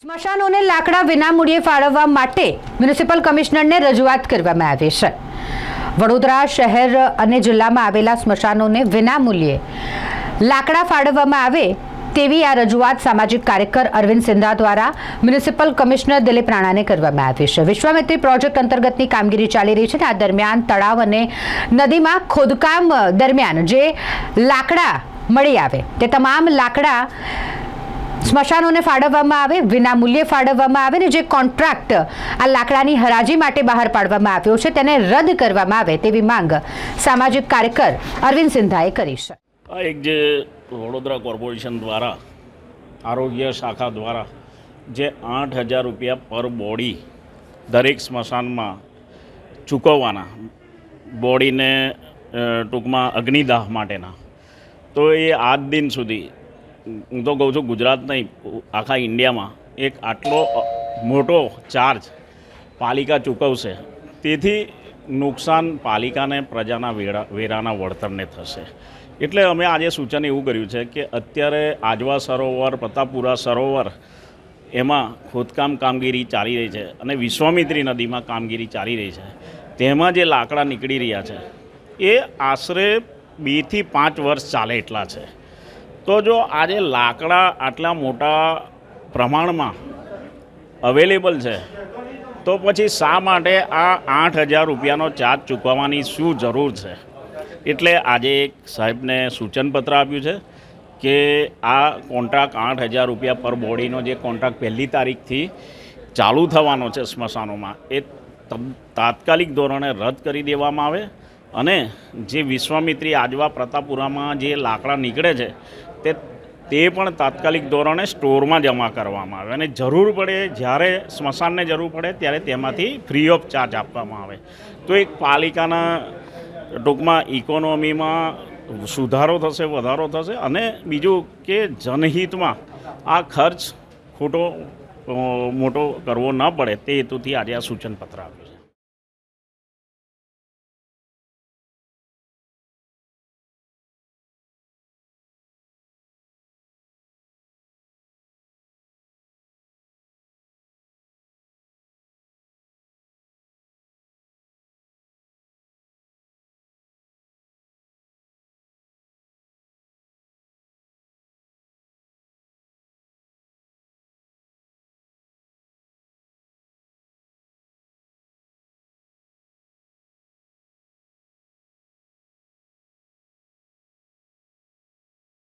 સ્મશાનોને લાકડા વિનામૂલ્યે ફાળવવા માટે મ્યુનિસિપલ કમિશનરને રજૂઆત કરવામાં આવી છે। વડોદરા શહેર અને જિલ્લામાં આવેલા સ્મશાનોને વિનામૂલ્યે લાકડા ફાળવવામાં આવે તેવી આ રજૂઆત સામાજિક કાર્યકર અરવિંદ સિંધા દ્વારા મ્યુનિસિપલ કમિશનર દિલીપ રાણાને કરવામાં આવી છે। વિશ્વામિત્રી પ્રોજેક્ટ અંતર્ગતની કામગીરી ચાલી રહી છે। આ દરમિયાન તળાવ અને નદીમાં ખોદકામ દરમિયાન જે લાકડા મળી આવે તે તમામ લાકડા સ્મશાનોને ફાળવવામાં આવે, વિનામૂલ્યે ફાળવવામાં આવે ને જે કોન્ટ્રાક્ટ આ લાકડાની હરાજી માટે બહાર પાડવામાં આવ્યો છે તેને રદ કરવામાં આવે તેવી માંગ સામાજિક કાર્યકર અરવિંદ સિંધાએ કરી છે। આ એક જે વડોદરા કોર્પોરેશન દ્વારા આરોગ્ય શાખા દ્વારા જે 8,000 રૂપિયા પર બોડી દરેક સ્મશાનમાં ચૂકવવાના બોડીને ટૂંકમાં અગ્નિદાહ માટેના, તો એ આજ દિન સુધી હું તો કહું છું ગુજરાત નહીં આખા ઇન્ડિયામાં એક આટલો મોટો ચાર્જ પાલિકા ચૂકવશે, તેથી નુકસાન પાલિકાને પ્રજાના વેરાના વળતરને થશે। એટલે અમે આજે સૂચન એવું કર્યું છે કે અત્યારે આજવા સરોવર, પ્રતાપપુરા સરોવર એમાં ખોદકામ કામગીરી ચાલી રહી છે અને વિશ્વામિત્રી નદીમાં કામગીરી ચાલી રહી છે, તેમાં જે લાકડા નીકળી રહ્યા છે એ આશરે 2 થી 5 વર્ષ ચાલે એટલા છે। તો જો આજે લાકડા આટલા મોટા પ્રમાણમાં અવેલેબલ છે તો પછી શા માટે આ 8,000 રૂપિયાનો ચાર્જ ચૂકવવાની શું જરૂર છે? એટલે આજે એક સાહેબને સૂચનપત્ર આપ્યું છે કે આ કોન્ટ્રાક્ટ 8,000 રૂપિયા પર બોડીનો જે કોન્ટ્રાક્ટ 1લી તારીખથી ચાલુ થવાનો છે સ્મશાનોમાં એ તાત્કાલિક ધોરણે રદ કરી દેવામાં આવે અને જે વિશ્વામિત્રી આજવા પ્રતાપપુરામાં જે લાકડા નીકળે છે તે પણ તાત્કાલિક ધોરણે સ્ટોરમાં જમા કરવામાં આવે અને જરૂર પડે જ્યારે સ્મશાનને જરૂર પડે ત્યારે તેમાંથી ફ્રી ઓફ ચાર્જ આપવામાં આવે। તો એક પાલિકાના ટૂંકમાં ઇકોનોમીમાં સુધારો થશે, વધારો થશે અને બીજું કે જનહિતમાં આ ખર્ચ ખોટો મોટો કરવો ન પડે તે હેતુથી આજે આ સૂચનપત્ર આપ્યું છે।